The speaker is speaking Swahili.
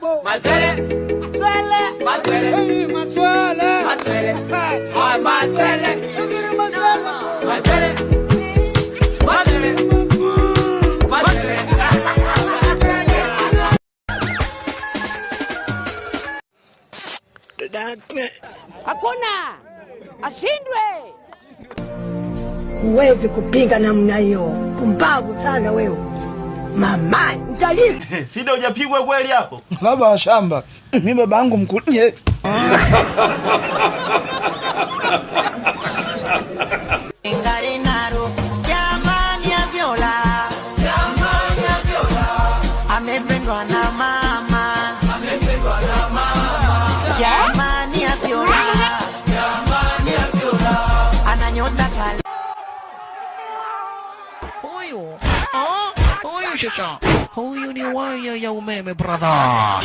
Mapo. Matwele. Matwele. Matwele. Hey, matwele. Matwele. Ah, matwele. Matwele. Matwele. Matwele. Matwele. Hakuna. Ashindwe. Huwezi kupinga namna hiyo. Pumbavu sana wewe. Mama, utalii. Sida hujapigwa kweli hapo? Baba wa shamba. Mimi baba yangu mkunye. Engarenaro, jamani ya viola. Jamani ya viola. Amependwa na mama. Amependwa na mama. Jamani ya viola. Jamani ya viola. Ananyota kali. Huyu. Huyu sasa. Huyu ni waya ya umeme brother.